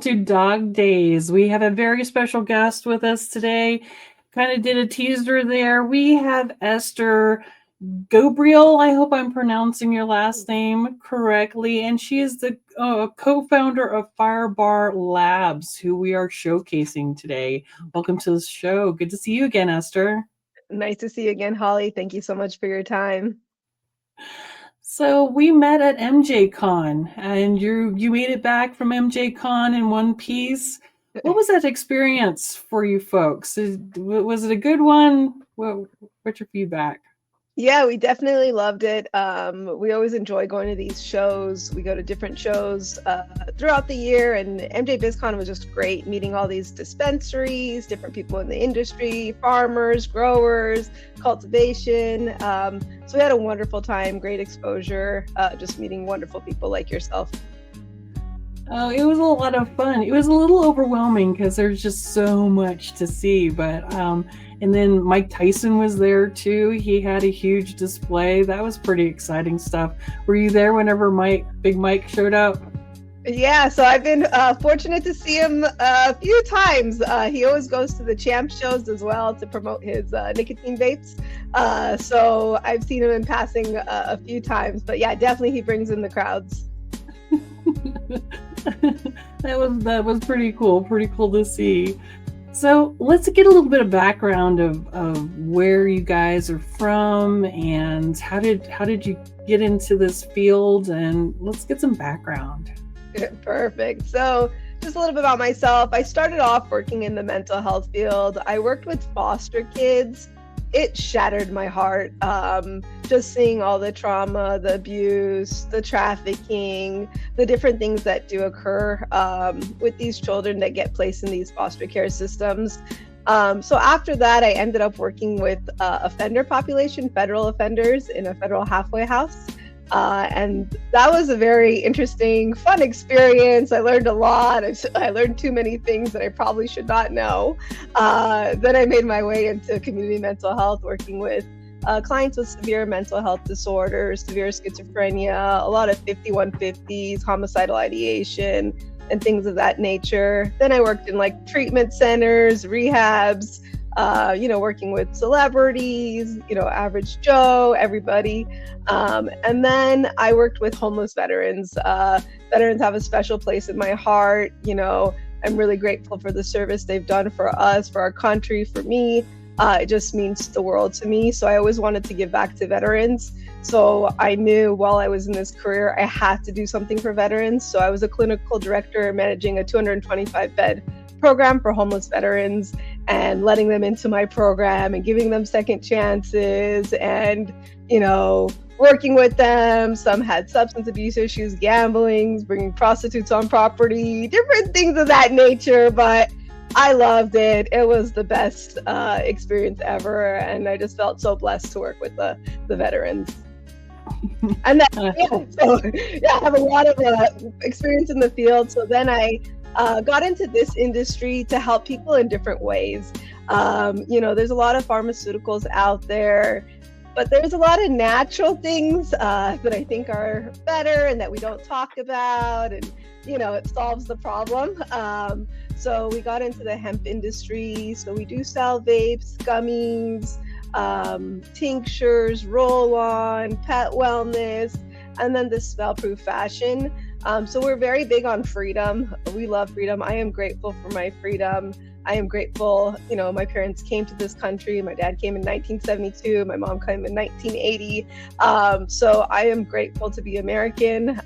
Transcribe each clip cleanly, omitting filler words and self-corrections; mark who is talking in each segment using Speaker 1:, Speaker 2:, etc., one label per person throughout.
Speaker 1: to DAWG DAZE. We have a very special guest with us today. Kind of did a teaser there. We have Esther Gobrial. I hope I'm pronouncing your last name correctly. And she is the co-founder of FireBarLabs, who we are showcasing today. Welcome to the show. Good to see you again, Esther.
Speaker 2: Nice to see you again, Holly. Thank you so much for your time.
Speaker 1: So we met at MJCon, and you made it back from MJCon in one piece. What was that experience for you folks? Was it a good one? What's your feedback?
Speaker 2: Yeah, we definitely loved it. We always enjoy going to these shows. We go to different shows throughout the year, and MJ BizCon was just great, meeting all these dispensaries, different people in the industry, farmers, growers, cultivation. So we had a wonderful time, great exposure, just meeting wonderful people like yourself.
Speaker 1: Oh, it was a lot of fun. It was a little overwhelming because there's just so much to see, but and then Mike Tyson was there too. He had a huge display. That was pretty exciting stuff. Were you there whenever Big Mike showed up?
Speaker 2: Yeah, so I've been fortunate to see him a few times. He always goes to the Champ shows as well to promote his nicotine vapes. So I've seen him in passing a few times, but yeah, definitely he brings in the crowds.
Speaker 1: that was pretty cool to see. So let's get a little bit of background of where you guys are from and how did you get into this field, and let's get some background.
Speaker 2: Perfect. So just a little bit about myself. I started off working in the mental health field. I worked with foster kids. It shattered my heart, just seeing all the trauma, the abuse, the trafficking, the different things that do occur with these children that get placed in these foster care systems. So after that, I ended up working with offender population, federal offenders in a federal halfway house. And that was a very interesting, fun experience. I learned a lot. I learned too many things that I probably should not know. Then I made my way into community mental health, working with clients with severe mental health disorders, severe schizophrenia, a lot of 5150s, homicidal ideation, and things of that nature. Then I worked in like treatment centers, rehabs, working with celebrities, average Joe, everybody. And then I worked with homeless veterans. Veterans have a special place in my heart. I'm really grateful for the service they've done for us, for our country, for me. It just means the world to me. So I always wanted to give back to veterans. So I knew while I was in this career, I had to do something for veterans. So I was a clinical director managing a 225-bed program for homeless veterans and letting them into my program and giving them second chances and, working with them. Some had substance abuse issues, gambling, bringing prostitutes on property, different things of that nature. But I loved it. It was the best experience ever. And I just felt so blessed to work with the veterans. And then, I have a lot of experience in the field. So then I got into this industry to help people in different ways. There's a lot of pharmaceuticals out there, but there's a lot of natural things that I think are better and that we don't talk about, and it solves the problem. So we got into the hemp industry. So we do sell vapes, gummies, tinctures, roll-on, pet wellness, and then the smell-proof fashion. So we're very big on freedom. We love freedom. I am grateful for my freedom. I am grateful, my parents came to this country. My dad came in 1972. My mom came in 1980. So I am grateful to be American.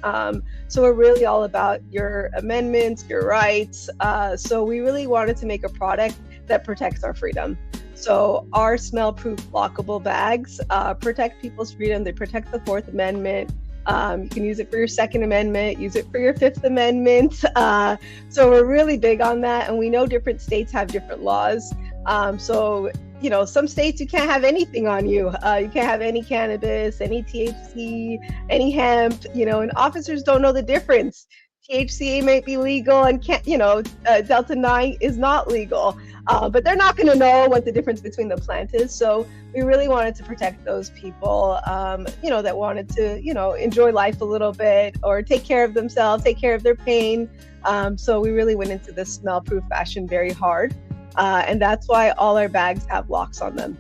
Speaker 2: So we're really all about your amendments, your rights. So we really wanted to make a product that protects our freedom. So our smell-proof lockable bags protect people's freedom. They protect the Fourth Amendment. You can use it for your Second Amendment, use it for your Fifth Amendment. So we're really big on that. And we know different states have different laws. So some states you can't have anything on you. You can't have any cannabis, any THC, any hemp, and officers don't know the difference. THCA might be legal and Delta 9 is not legal. But they're not going to know what the difference between the plant is. So we really wanted to protect those people, that wanted to, enjoy life a little bit or take care of themselves, take care of their pain. So we really went into this smell-proof fashion very hard. And that's why all our bags have locks on them.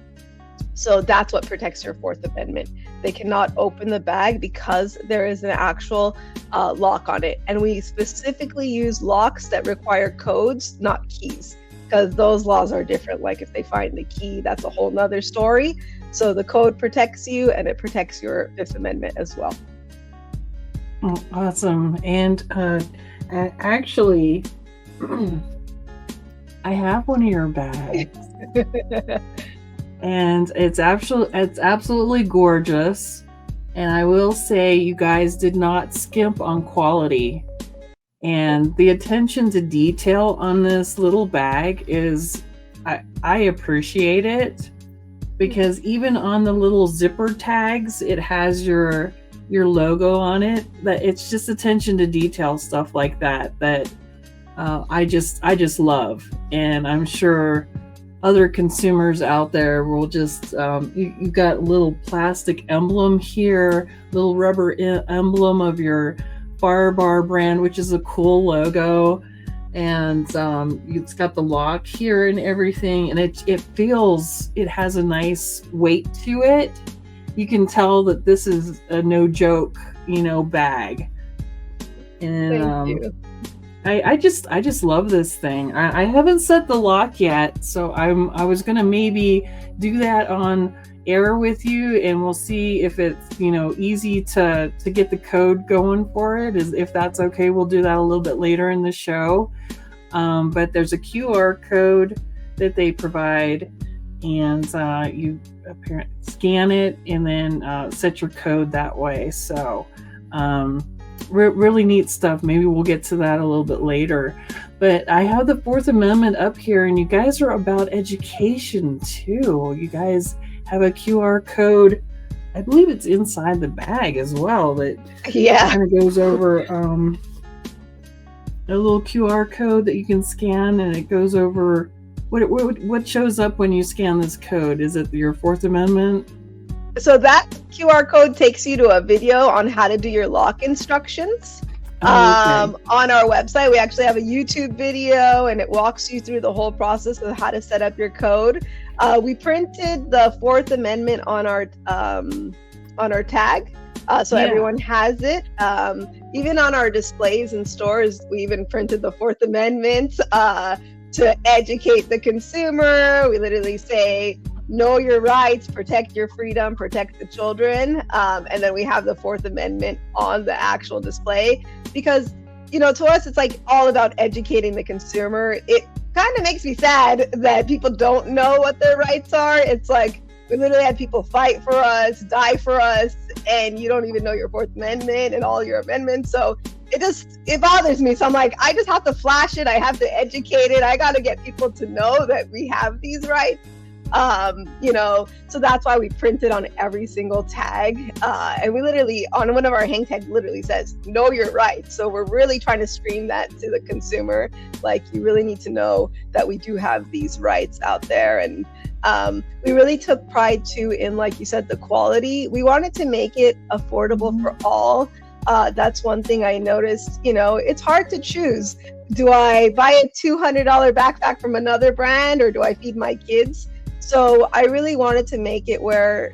Speaker 2: So that's what protects your Fourth Amendment. They cannot open the bag because there is an actual lock on it. And we specifically use locks that require codes, not keys, because those laws are different. Like if they find the key, that's a whole nother story. So the code protects you and it protects your Fifth Amendment as well.
Speaker 1: Oh, awesome. And actually, I have one of your bags. And it's absolutely gorgeous. And I will say you guys did not skimp on quality. And the attention to detail on this little bag is, I appreciate it, because even on the little zipper tags, it has your logo on it. That it's just attention to detail stuff like that I just love. And I'm sure other consumers out there will just, you got a little plastic emblem here, little rubber emblem of your FireBar brand, which is a cool logo. And it's got the lock here and everything. And it has a nice weight to it. You can tell that this is a no joke, bag. And
Speaker 2: Thank you.
Speaker 1: I just love this thing. I haven't set the lock yet, so I was gonna maybe do that on air with you, and we'll see if it's easy to get the code going for it. If that's okay, we'll do that a little bit later in the show. But there's a QR code that they provide, and you apparently scan it and then set your code that way. So. Really neat stuff. Maybe we'll get to that a little bit later. But I have the Fourth Amendment up here, and you guys are about education too. You guys have a QR code. I believe it's inside the bag as well. That kind of goes over a little QR code that you can scan, and it goes over what shows up when you scan this code. Is it your Fourth Amendment?
Speaker 2: So that QR code takes you to a video on how to do your lock instructions.
Speaker 1: Okay.
Speaker 2: On our website, we actually have a YouTube video, and it walks you through the whole process of how to set up your code. We printed the Fourth Amendment on our tag, so everyone has it. Even on our displays in stores, we even printed the Fourth Amendment to educate the consumer. We literally say, know your rights, protect your freedom, protect the children. And then we have the Fourth Amendment on the actual display because, to us, it's like all about educating the consumer. It kind of makes me sad that people don't know what their rights are. It's like, we literally had people fight for us, die for us, and you don't even know your Fourth Amendment and all your amendments. So it bothers me. So I'm like, I just have to flash it. I have to educate it. I got to get people to know that we have these rights. So that's why we print it on every single tag. And we literally, on one of our hang tags, literally says, know your rights. So we're really trying to scream that to the consumer. Like, you really need to know that we do have these rights out there. And we really took pride too in, like you said, the quality. We wanted to make it affordable for all. That's one thing I noticed, it's hard to choose. Do I buy a $200 backpack from another brand, or do I feed my kids? So I really wanted to make it where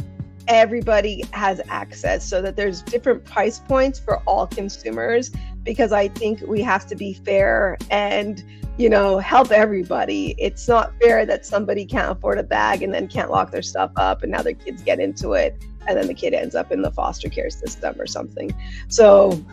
Speaker 2: everybody has access, so that there's different price points for all consumers, because I think we have to be fair and, help everybody. It's not fair that somebody can't afford a bag and then can't lock their stuff up, and now their kids get into it, and then the kid ends up in the foster care system or something. So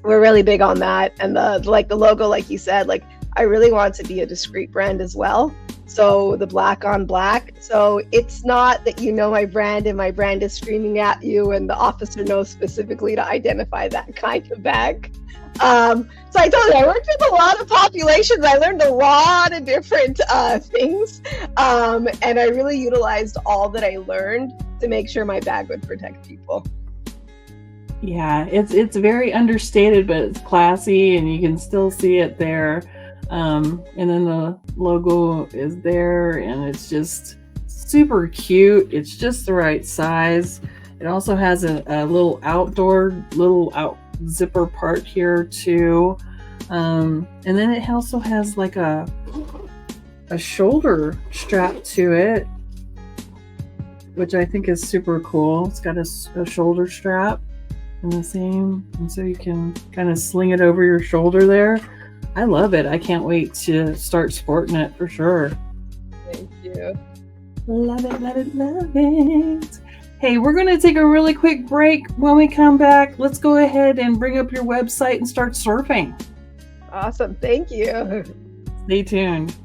Speaker 2: we're really big on that. And the logo, like you said, I really want it to be a discreet brand as well. So the black on black. So it's not that my brand and my brand is screaming at you and the officer knows specifically to identify that kind of bag. So I told you, I worked with a lot of populations. I learned a lot of different things. And I really utilized all that I learned to make sure my bag would protect people.
Speaker 1: Yeah, it's very understated, but it's classy, and you can still see it there. And then the logo is there, and it's just super cute. It's just the right size. It also has a little out zipper part here too. And then it also has like a shoulder strap to it, which I think is super cool. It's got a shoulder strap in the same, and so you can kind of sling it over your shoulder there. I love it. I can't wait to start sporting it for sure.
Speaker 2: Thank you.
Speaker 1: Love it, love it, love it. Hey, we're going to take a really quick break. When we come back, let's go ahead and bring up your website and start surfing.
Speaker 2: Awesome. Thank you.
Speaker 1: Stay tuned.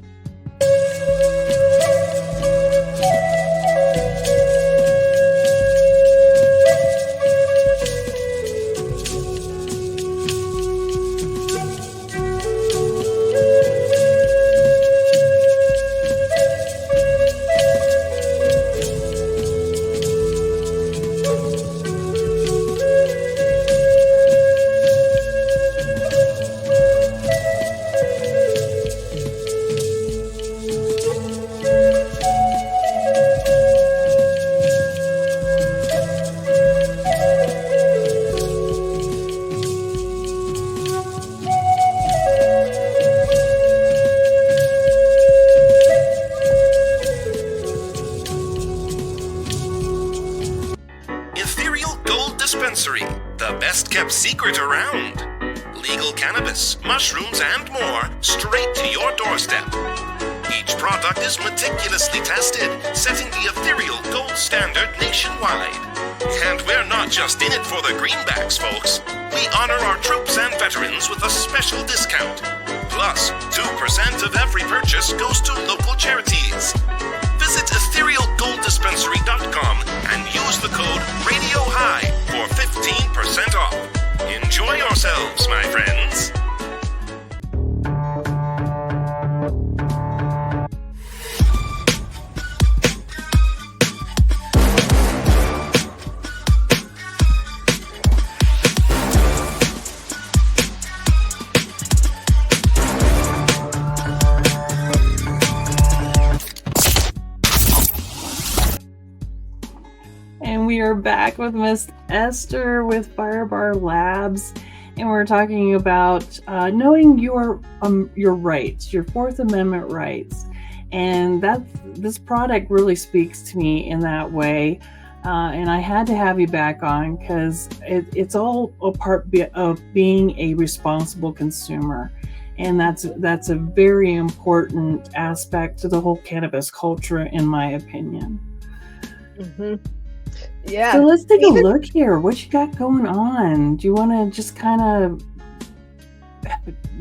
Speaker 3: The best kept secret around. Legal cannabis, mushrooms, and more straight to your doorstep. Each product is meticulously tested, setting the ethereal gold standard nationwide. And we're not just in it for the greenbacks, folks. We honor our troops and veterans with a special discount. Plus, 2% of every purchase goes to local charities. Visit etherealgolddispensary.com and use the code RADIOHIGH for 15% off. Enjoy yourselves, my friends.
Speaker 1: We are back with Miss Esther with FireBarLabs, and we're talking about knowing your rights, your Fourth Amendment rights, and this product really speaks to me in that way. And I had to have you back on because it's all a part of being a responsible consumer, and that's a very important aspect to the whole cannabis culture, in my opinion.
Speaker 2: Mm-hmm. Yeah.
Speaker 1: So let's take a look here. What you got going on? Do you want to just kind of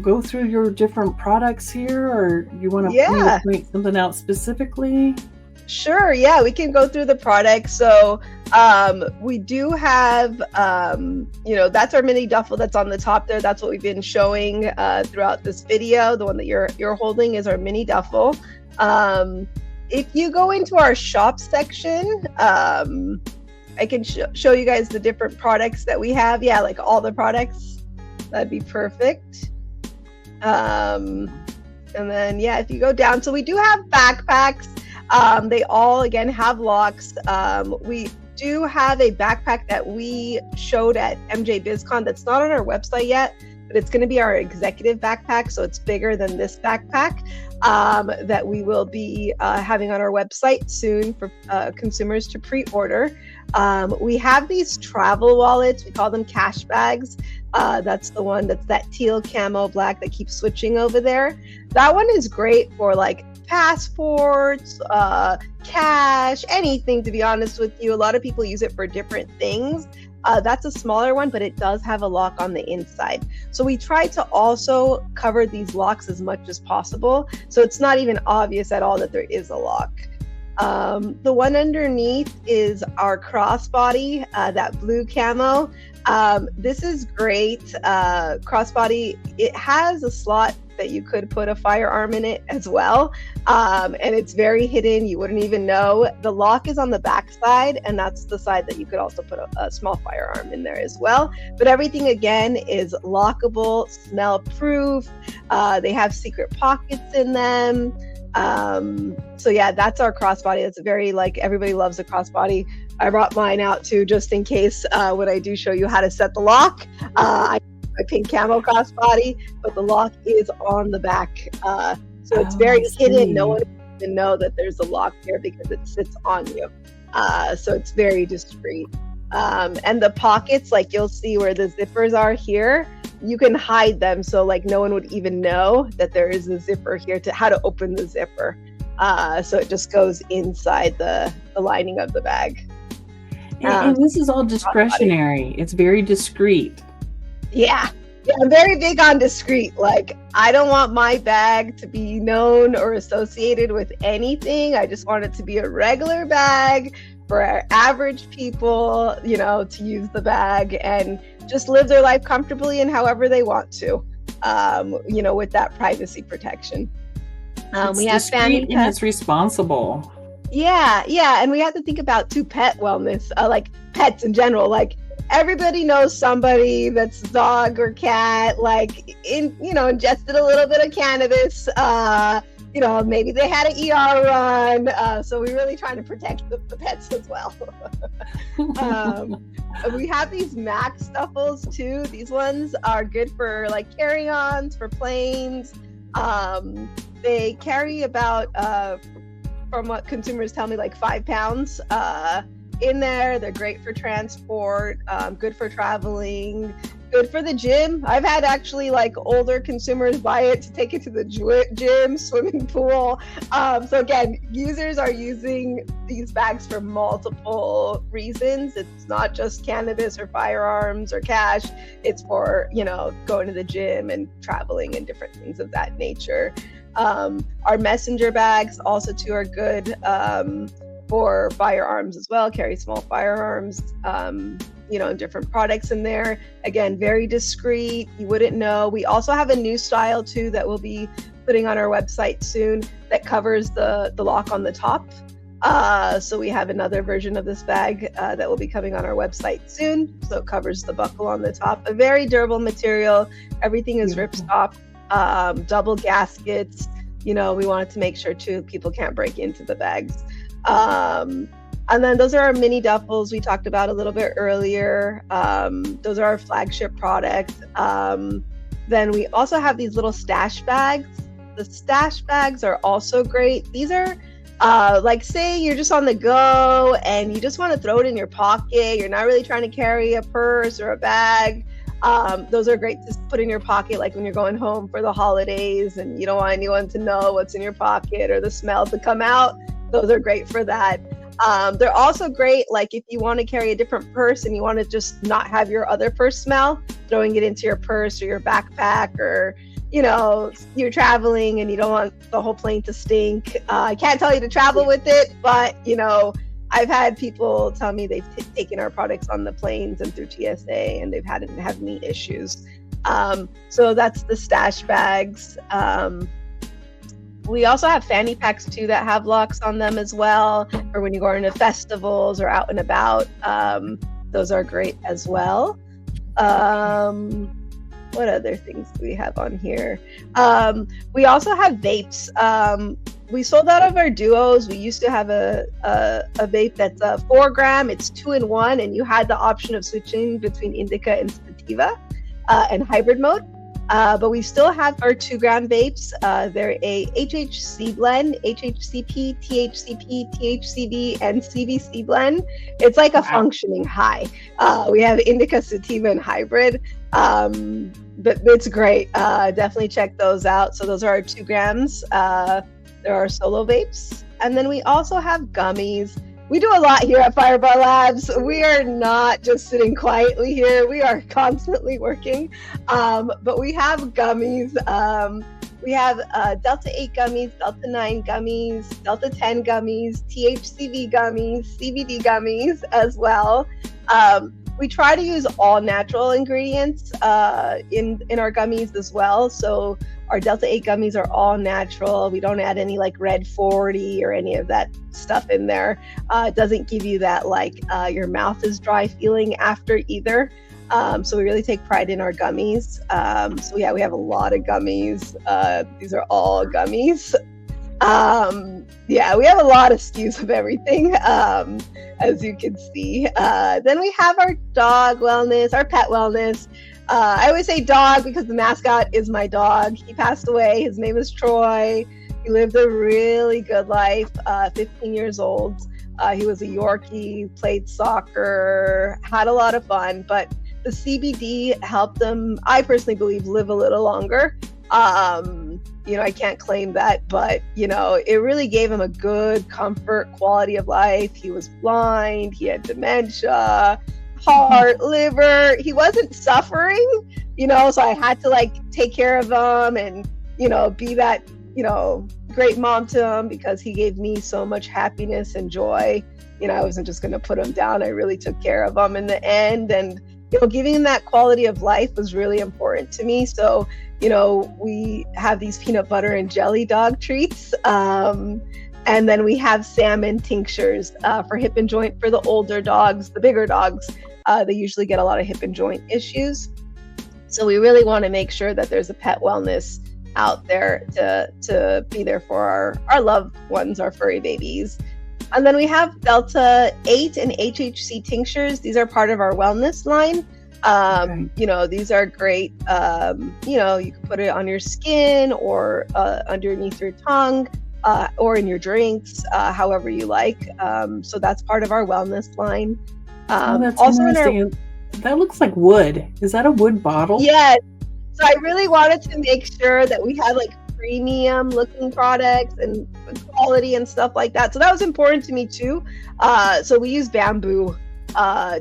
Speaker 1: go through your different products here, or you want to point something out specifically?
Speaker 2: Sure. Yeah, we can go through the products. So we do have, that's our mini duffel that's on the top there. That's what we've been showing throughout this video. The one that you're holding is our mini duffel. If you go into our shop section, I can show you guys the different products that we have. Yeah, like all the products. That'd be perfect. And then, if you go down, so we do have backpacks. They all, again, have locks. We do have a backpack that we showed at MJ BizCon that's not on our website yet, but it's going to be our executive backpack. So it's bigger than this backpack that we will be having on our website soon for consumers to pre-order. We have these travel wallets. We call them cash bags. That's the one that's that teal camo black that keeps switching over there. That one is great for like passports, cash, anything, to be honest with you. A lot of people use it for different things. That's a smaller one, but it does have a lock on the inside. So we try to also cover these locks as much as possible, so it's not even obvious at all that there is a lock. The one underneath is our crossbody, that blue camo. This is great. Crossbody, it has a slot that you could put a firearm in it as well. And it's very hidden. You wouldn't even know. The lock is on the back side, and that's the side that you could also put a small firearm in there as well. But everything, again, is lockable, smell proof. They have secret pockets in them. So yeah, that's our crossbody. It's very, like, everybody loves a crossbody. I brought mine out too, just in case when I do show you how to set the lock. I my pink camo crossbody, but the lock is on the back. So it's very hidden. No one will even know that there's a lock here because it sits on you. So it's very discreet. And the pockets, like you'll see where the zippers are here, you can hide them. So like no one would even know that there is a zipper here to how to open the zipper. So it just goes inside the lining of the bag.
Speaker 1: And this is all discretionary. It's very discreet.
Speaker 2: Yeah, I'm very big on discreet. Like, I don't want my bag to be known or associated with anything. I just want it to be a regular bag for our average people, you know, to use the bag and just live their life comfortably and however they want to, you know, with that privacy protection. We have fanny
Speaker 1: and it's responsible.
Speaker 2: Yeah, and we have to think about too pet wellness, like pets in general. Like everybody knows somebody that's dog or cat, like ingested a little bit of cannabis. You know, maybe they had an ER run. So we're really trying to protect the pets as well. We have these Max Stuffles too. These ones are good for like carry-ons, for planes. They carry about from what consumers tell me, like 5 pounds in there. They're great for transport, good for traveling, good for the gym. I've had actually like older consumers buy it to take it to the gym, swimming pool. So again, users are using these bags for multiple reasons. It's not just cannabis or firearms or cash. It's for, you know, going to the gym and traveling and different things of that nature. Our messenger bags also too are good for firearms as well, carry small firearms, you know, and different products in there. Again, very discreet, you wouldn't know. We also have a new style too that we'll be putting on our website soon that covers the lock on the top. So we have another version of this bag that will be coming on our website soon. So it covers the buckle on the top. A very durable material. Everything is ripstop. Double gaskets, you know, we wanted to make sure too people can't break into the bags. And then those are our mini duffels we talked about a little bit earlier. Those are our flagship products. Then we also have these little stash bags. The stash bags are also great. These are like, say you're just on the go and you just want to throw it in your pocket. You're not really trying to carry a purse or a bag. Those are great to put in your pocket, like when you're going home for the holidays and you don't want anyone to know what's in your pocket or the smell to come out. Those are great for that. They're also great, like if you want to carry a different purse and you want to just not have your other purse smell, throwing it into your purse or your backpack, or, you know, you're traveling and you don't want the whole plane to stink. I can't tell you to travel with it, but, you know, I've had people tell me they've taken our products on the planes and through TSA and they've hadn't had any issues. So that's the stash bags. We also have fanny packs too that have locks on them as well, for when you go into festivals or out and about. Those are great as well. What other things do we have on here? We also have vapes. We sold out of our duos. We used to have a vape that's a 4 gram. It's 2-in-1, and you had the option of switching between indica and sativa and hybrid mode. But we still have our 2-gram vapes. They're a HHC blend, HHCP, THCP, THCV, and CBC blend. It's like a functioning high. We have indica, sativa, and hybrid. But it's great. Definitely check those out. So those are our 2 grams. There are solo vapes. And then we also have gummies. We do a lot here at FireBarLabs. We are not just sitting quietly here. We are constantly working. But we have gummies. We have Delta 8 gummies, Delta 9 gummies, Delta 10 gummies, THCV gummies, CBD gummies as well. We try to use all natural ingredients in our gummies as well. So Our Delta 8 gummies are all natural. We don't add any like red 40 or any of that stuff in there. It doesn't give you that like your mouth is dry feeling after either. So we really take pride in our gummies. So yeah, we have a lot of gummies. These are all gummies. Yeah, we have a lot of SKUs of everything, as you can see. Then we have our dog wellness, our pet wellness. I always say dog because the mascot is my dog. He passed away. His name is Troy. He lived a really good life, 15 years old. He was a Yorkie, played soccer, had a lot of fun, but the CBD helped him, I personally believe, live a little longer. You know, I can't claim that, but, you know, it really gave him a good comfort, quality of life. He was blind, he had dementia, heart, liver. He wasn't suffering, you know, so I had to like take care of him and, you know, be that, you know, great mom to him because he gave me so much happiness and joy. You know, I wasn't just going to put him down. I really took care of him in the end. And, you know, giving him that quality of life was really important to me. So, you know, we have these peanut butter and jelly dog treats. And then we have salmon tinctures for hip and joint for the older dogs, the bigger dogs. They usually get a lot of hip and joint issues. So we really want to make sure that there's a pet wellness out there to be there for our loved ones, our furry babies. And then we have Delta 8 and HHC tinctures. These are part of our wellness line. You know, these are great. You know, you can put it on your skin or underneath your tongue or in your drinks, however you like. So that's part of our wellness line.
Speaker 1: That's
Speaker 2: also
Speaker 1: interesting. That looks like wood. Is that a wood bottle?
Speaker 2: Yes. So I really wanted to make sure that we had like premium looking products and quality and stuff like that. So that was important to me too. So we use bamboo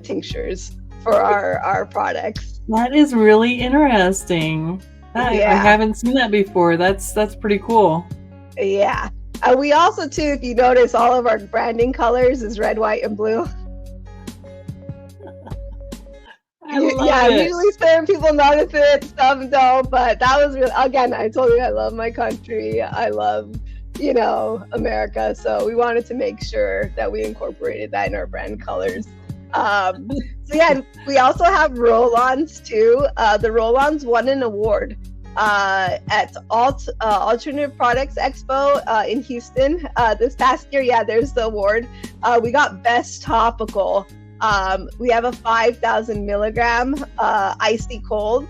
Speaker 2: tinctures for our products.
Speaker 1: That is really interesting. I haven't seen that before. That's pretty cool.
Speaker 2: Yeah. We also too, if you notice, all of our branding colors is red, white, and blue. Usually certain people notice it, some don't, but that was really, again, I told you I love my country. I love, you know, America. So we wanted to make sure that we incorporated that in our brand colors. So yeah, we also have roll-ons too. The roll-ons won an award at Alternative Products Expo in Houston this past year. Yeah, there's the award. We got Best Topical. We have a 5,000 milligram icy cold,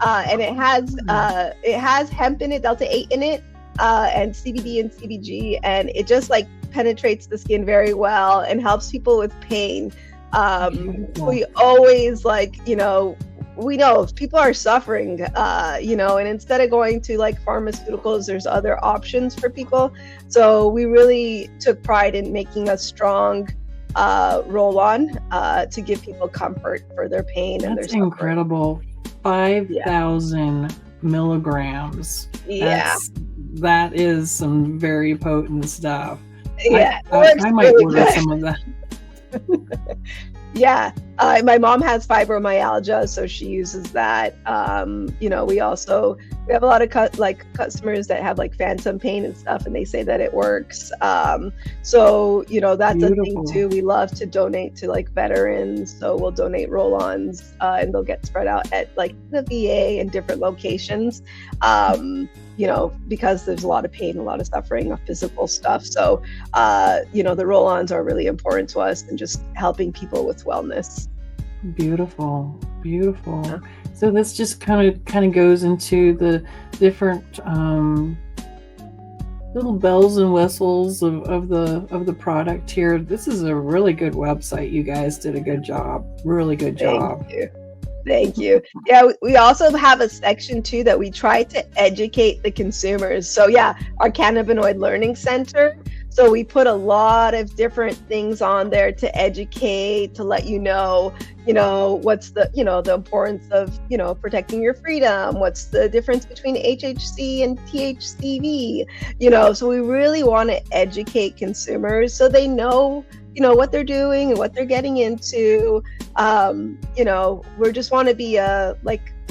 Speaker 2: and it has hemp in it, Delta 8 in it, and CBD and CBG, and it just like penetrates the skin very well and helps people with pain. We always like, you know, we know if people are suffering, you know, and instead of going to like pharmaceuticals, there's other options for people. So we really took pride in making a strong roll-on to give people comfort for their pain and their suffering.
Speaker 1: That's incredible. 5,000 milligrams.
Speaker 2: Yeah.
Speaker 1: That is some very potent stuff.
Speaker 2: Yeah.
Speaker 1: I might
Speaker 2: really
Speaker 1: order
Speaker 2: good.
Speaker 1: some of that.
Speaker 2: Yeah. My mom has fibromyalgia, so she uses that. You know, we have a lot of customers that have like phantom pain and stuff, and they say that it works. So, you know, that's
Speaker 1: Beautiful.
Speaker 2: a thing too. We love to donate to like veterans, so we'll donate roll-ons, and they'll get spread out at like the VA and different locations. You know, because there's a lot of pain, a lot of suffering, physical stuff. So, you know, the roll-ons are really important to us and just helping people with wellness.
Speaker 1: Beautiful. Yeah. So this just kind of goes into the different little bells and whistles of the product here. This is a really good website. You guys did a good job. Really good job.
Speaker 2: Thank you. Yeah, we also have a section too that we try to educate the consumers. So yeah, our Cannabinoid Learning Center. So we put a lot of different things on there to educate, to let you know, what's the importance of, protecting your freedom. What's the difference between HHC and THCV? So we really want to educate consumers so they know, what they're doing and what they're getting into. We just want to be a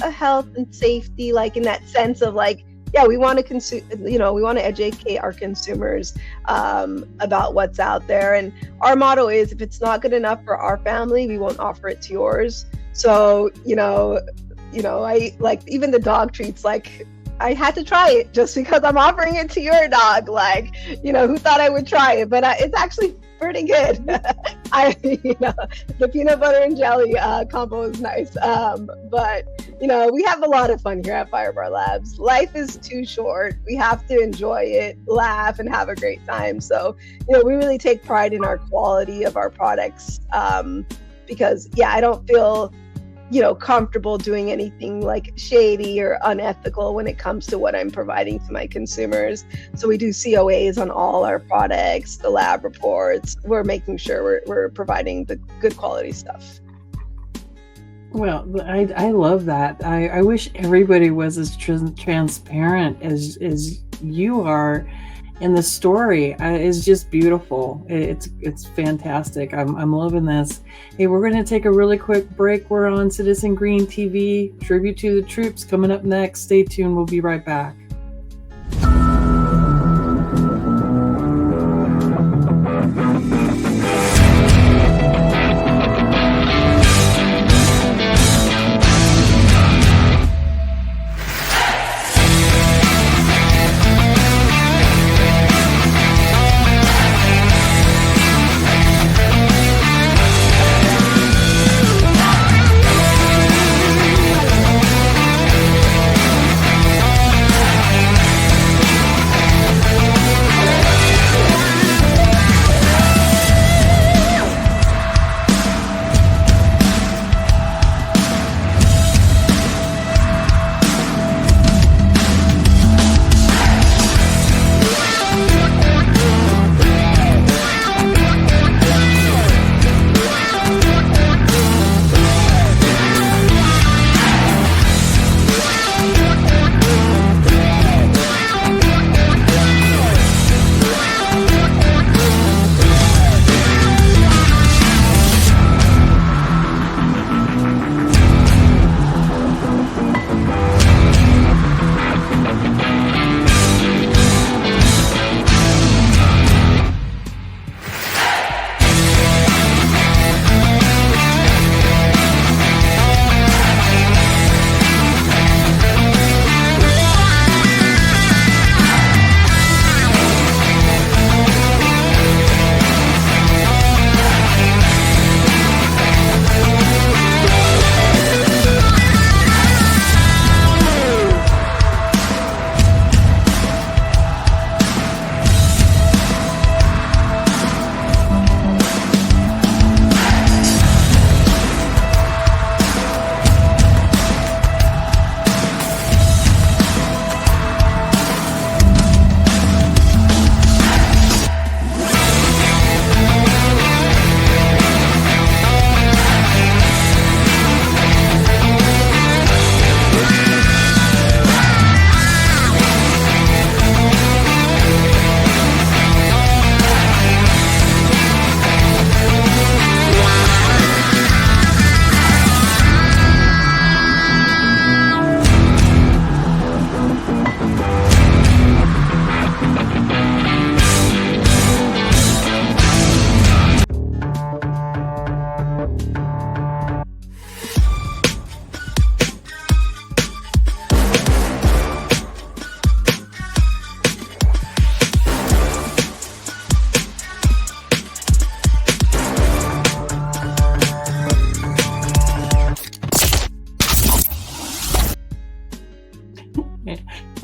Speaker 2: health and safety, like in that sense of like, yeah, we want to we want to educate our consumers about what's out there. And our motto is, if it's not good enough for our family, we won't offer it to yours. So, I like even the dog treats, like I had to try it just because I'm offering it to your dog. Like, who thought I would try it? But it's actually pretty good. The peanut butter and jelly combo is nice. But we have a lot of fun here at FireBarLabs. Life is too short. We have to enjoy it, laugh, and have a great time. So, we really take pride in our quality of our products because, I don't feel comfortable doing anything like shady or unethical when it comes to what I'm providing to my consumers. So we do COAs on all our products, the lab reports. We're making sure we're providing the good quality stuff.
Speaker 1: Well, I love that. I wish everybody was as transparent as you are. And the story is just beautiful. It's fantastic. I'm loving this. Hey, we're going to take a really quick break. We're on Citizen Green TV, Tribute to the Troops, coming up next. Stay tuned. We'll be right back.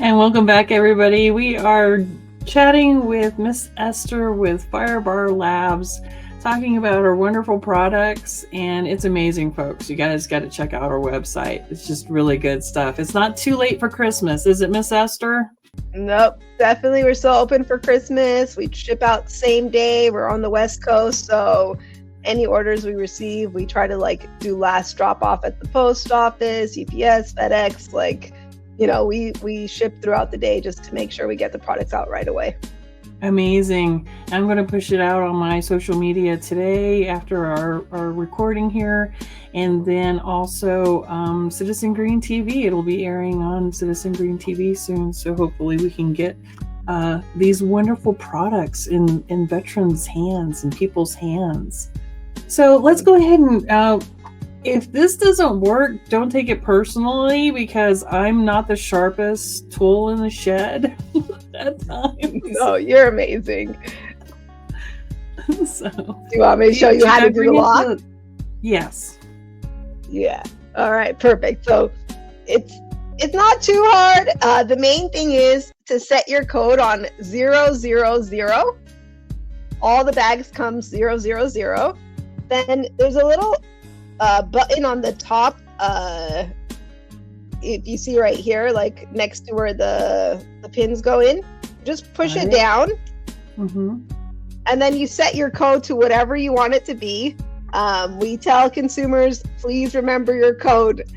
Speaker 1: And welcome back, everybody. We are chatting with Miss Esther with FireBarLabs, talking about our wonderful products, and it's amazing, folks. You guys got to check out our website. It's just really good stuff. It's not too late for Christmas, is it, Miss Esther?
Speaker 2: Nope, definitely. We're still open for Christmas. We ship out same day. We're on the West Coast, so any orders we receive, we try to do last drop off at the post office, UPS, FedEx. We ship throughout the day just to make sure we get the products out right away.
Speaker 1: Amazing. I'm going to push it out on my social media today after our recording here. And then also Citizen Green TV. It'll be airing on Citizen Green TV soon. So hopefully we can get these wonderful products in veterans' hands and people's hands. So let's go ahead and if this doesn't work, don't take it personally, because I'm not the sharpest tool in the shed at times.
Speaker 2: No, you're amazing.
Speaker 1: So,
Speaker 2: Do you want me to show you how to do the lock?
Speaker 1: Yes.
Speaker 2: Yeah. All right. Perfect. So it's not too hard. The main thing is to set your code on 000. All the bags come 000. Then there's a little button on the top. If you see right here, like next to where the pins go in, just push it down.
Speaker 1: Mm-hmm.
Speaker 2: And then you set your code to whatever you want it to be. We tell consumers, please remember your code.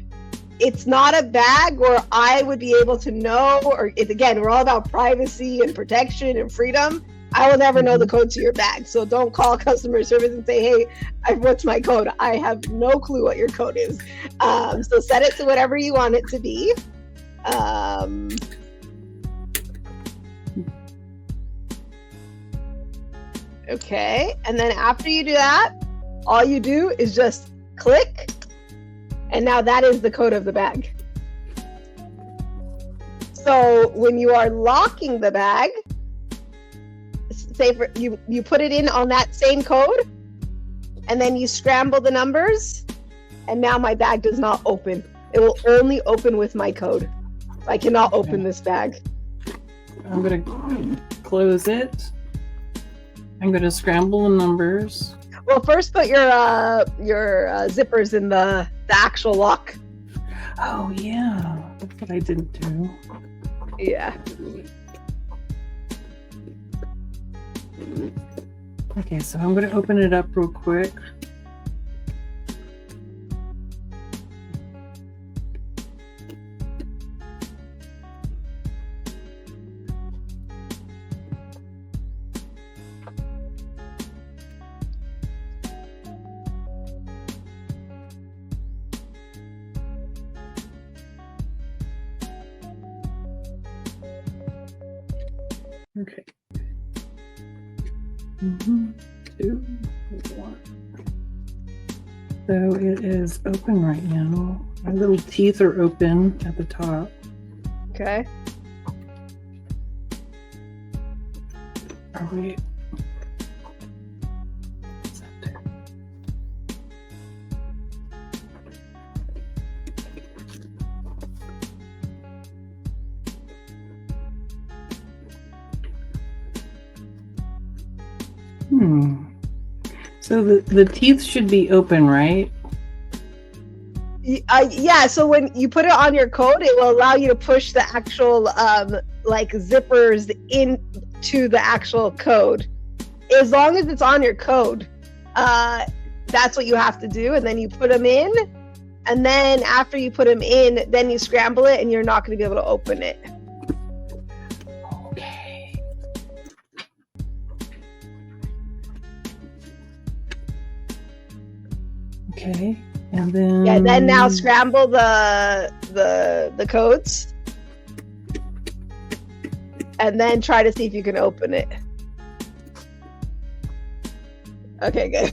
Speaker 2: It's not a bag where I would be able to know, or again, we're all about privacy and protection and freedom. I will never know the code to your bag. So don't call customer service and say, hey, what's my code? I have no clue what your code is. So set it to whatever you want it to be. Okay. And then after you do that, all you do is just click. And now that is the code of the bag. So when you are locking the bag, say you put it in on that same code, and then you scramble the numbers, and now my bag does not open. It will only open with my code. I cannot open this bag.
Speaker 1: I'm going to close it. I'm going to scramble the numbers.
Speaker 2: Well, first put your zippers in the actual lock.
Speaker 1: Oh, yeah. That's what I didn't do.
Speaker 2: Yeah.
Speaker 1: Okay, so I'm going to open it up real quick. Okay. 2, 1. So it is open right now. My little teeth are open at the top.
Speaker 2: Okay.
Speaker 1: Are we? So the teeth should be open, right?
Speaker 2: Yeah, so when you put it on your code, it will allow you to push the actual like zippers into the actual code. As long as it's on your code, that's what you have to do. And then you put them in, and then after you put them in, then you scramble it, and you're not going to be able to open it.
Speaker 1: Okay, and then
Speaker 2: then now scramble the codes, and then try to see if you can open it. Okay, good.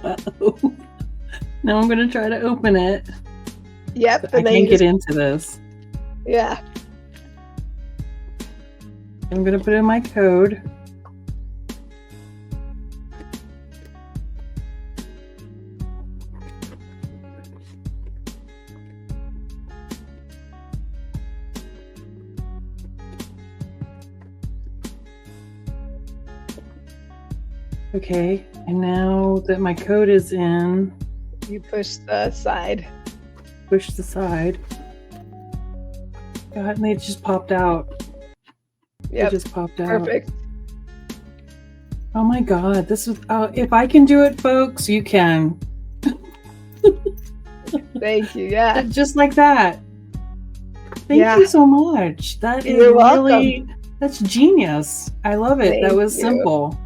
Speaker 1: Uh-oh. Now I'm gonna try to open it.
Speaker 2: Yep,
Speaker 1: I can't get into this.
Speaker 2: Yeah.
Speaker 1: I'm gonna put in my code. Okay, and now that my code is in,
Speaker 2: you push the side.
Speaker 1: Push the side. God, and they just popped out.
Speaker 2: Yep.
Speaker 1: They just popped out.
Speaker 2: Perfect.
Speaker 1: Oh my God, this is. If I can do it, folks, you can.
Speaker 2: Thank you. Yeah.
Speaker 1: Just like that. Thank you so much. That is
Speaker 2: You're
Speaker 1: really, that's genius. I love it.
Speaker 2: Thank
Speaker 1: that was
Speaker 2: you.
Speaker 1: simple.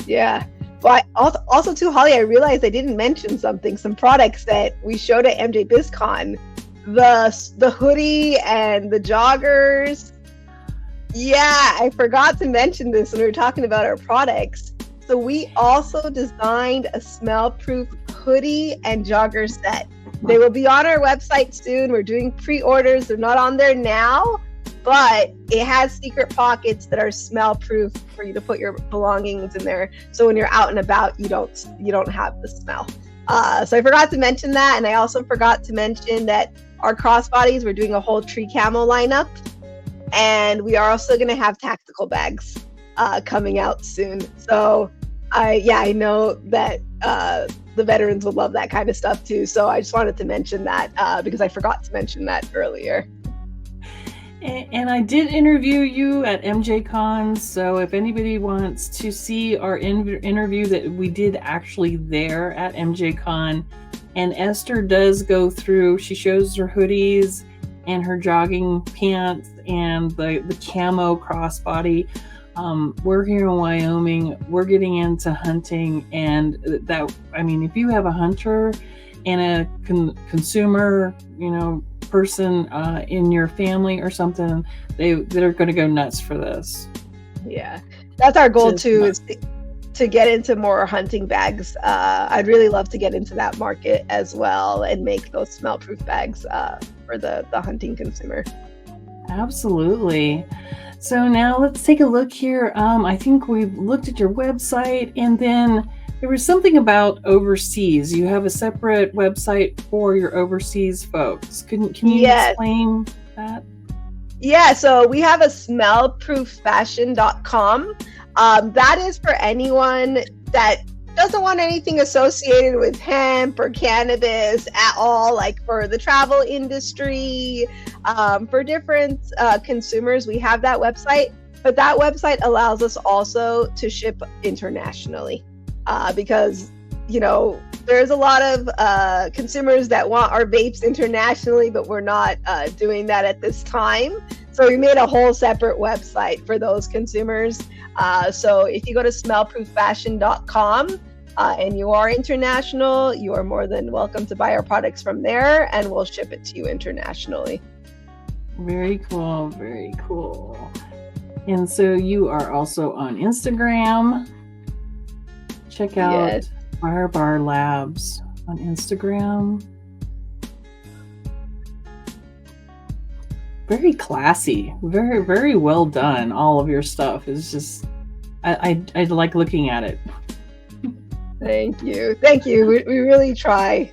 Speaker 2: Yeah. But also too, Holly, I realized I didn't mention some products that we showed at MJ BizCon. The hoodie and the joggers. Yeah, I forgot to mention this when we were talking about our products. So we also designed a smell-proof hoodie and jogger set. They will be on our website soon. We're doing pre-orders. They're not on there now, but it has secret pockets that are smell-proof for you to put your belongings in there. So when you're out and about, you don't have the smell. So I forgot to mention that, and I also forgot to mention that our crossbodies, we're doing a whole tree camo lineup, and we are also going to have tactical bags coming out soon. So I know that the veterans would love that kind of stuff too. So I just wanted to mention that because I forgot to mention that earlier.
Speaker 1: And I did interview you at MJCon, so if anybody wants to see our interview that we did actually there at MJCon, and Esther does go through, she shows her hoodies and her jogging pants and the camo crossbody. We're here in Wyoming, we're getting into hunting, and that, I mean, if you have a hunter and a consumer, person in your family or something, they're going to go nuts for this.
Speaker 2: Yeah, that's our goal too, is to get into more hunting bags. I'd really love to get into that market as well and make those smell-proof bags for the hunting consumer.
Speaker 1: Absolutely. So now let's take a look here. I think we've looked at your website, and then there was something about overseas. You have a separate website for your overseas folks. Can you explain that?
Speaker 2: Yeah, so we have a smellprooffashion.com. That is for anyone that doesn't want anything associated with hemp or cannabis at all, like for the travel industry, for different consumers. We have that website, but that website allows us also to ship internationally. Because, there's a lot of consumers that want our vapes internationally, but we're not doing that at this time. So we made a whole separate website for those consumers. So if you go to smellprooffashion.com and you are international, you are more than welcome to buy our products from there, and we'll ship it to you internationally.
Speaker 1: Very cool. Very cool. And so you are also on Instagram. Check out FireBarLabs on Instagram. Very classy, very, very well done. All of your stuff is just, I like looking at it.
Speaker 2: Thank you. We really try.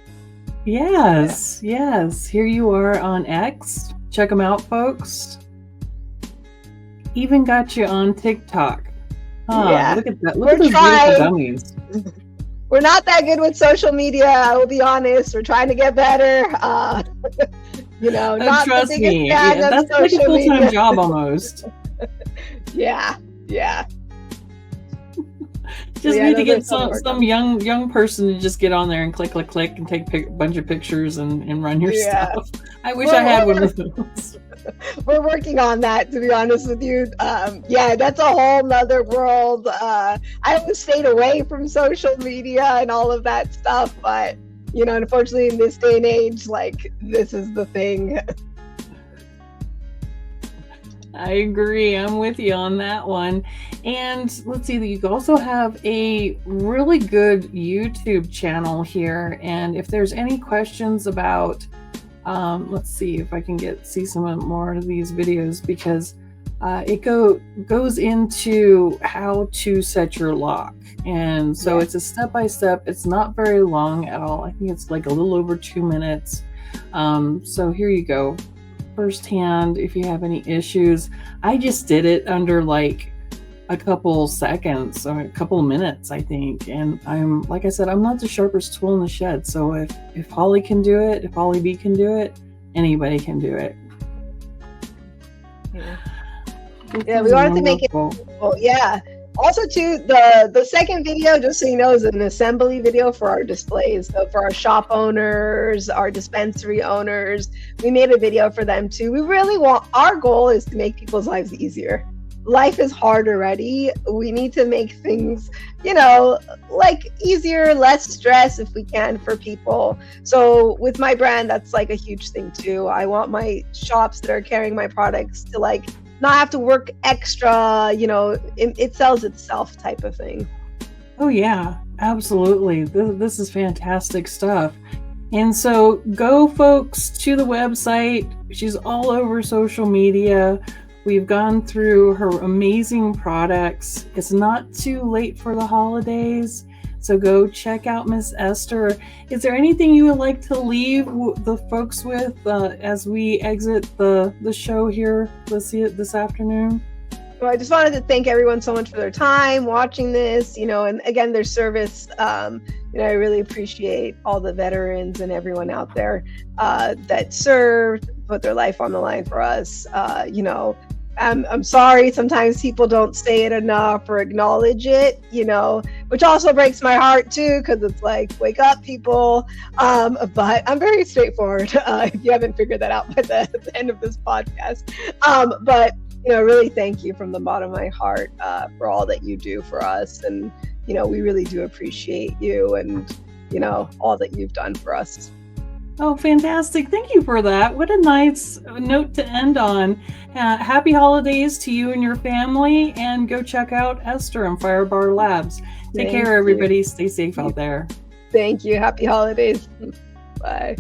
Speaker 1: Yes. Here you are on X. Check them out, folks. Even got you on TikTok.
Speaker 2: Yeah,
Speaker 1: look at that. Look at those beautiful dummies.
Speaker 2: We're not that good with social media, I will be honest. We're trying to get better. Not
Speaker 1: trust
Speaker 2: the biggest
Speaker 1: me.
Speaker 2: fan of
Speaker 1: That's like a
Speaker 2: social
Speaker 1: full-time
Speaker 2: media.
Speaker 1: job almost.
Speaker 2: Yeah.
Speaker 1: Just need to get some young person to just get on there and click and take a bunch of pictures and run your stuff. I wish I had one of those.
Speaker 2: We're working on that, to be honest with you. That's a whole nother world. I always stayed away from social media and all of that stuff, but unfortunately in this day and age, like, this is the thing.
Speaker 1: I agree. I'm with you on that one. And let's see, you also have a really good YouTube channel here. And if there's any questions about, let's see if I can see some more of these videos, because it goes into how to set your lock. And so it's a step-by-step. It's not very long at all. I think it's like a little over 2 minutes. So here you go. Firsthand, if you have any issues. I just did it under like a couple seconds or a couple of minutes, I think. And I'm, like I said, I'm not the sharpest tool in the shed. So if Holly can do it, if Holly B can do it, anybody can do it.
Speaker 2: Yeah, we wanted to make it simple. Yeah. Also, too, the second video, just so you know, is an assembly video for our displays. So for our shop owners, our dispensary owners, we made a video for them too. We really want, our goal is to make people's lives easier. Life is hard already. We need to make things, like easier, less stress if we can for people. So with my brand, that's like a huge thing too. I want my shops that are carrying my products to like not have to work extra, it sells itself type of thing.
Speaker 1: Oh yeah, absolutely. This is fantastic stuff. And so go folks to the website. She's all over social media. We've gone through her amazing products. It's not too late for the holidays. So go check out Miss Esther. Is there anything you would like to leave the folks with as we exit the show here this afternoon?
Speaker 2: Well, I just wanted to thank everyone so much for their time watching this, and again, their service. I really appreciate all the veterans and everyone out there that served, put their life on the line for us. I'm sorry, sometimes people don't say it enough or acknowledge it, which also breaks my heart too, because it's like, wake up, people. But I'm very straightforward, if you haven't figured that out by the end of this podcast. But really thank you from the bottom of my heart for all that you do for us. And, we really do appreciate you and, all that you've done for us.
Speaker 1: Oh, fantastic. Thank you for that. What a nice note to end on. Happy holidays to you and your family, and go check out Esther and FireBarLabs. Take care, everybody. Stay safe out there.
Speaker 2: Thank you. Happy holidays. Bye.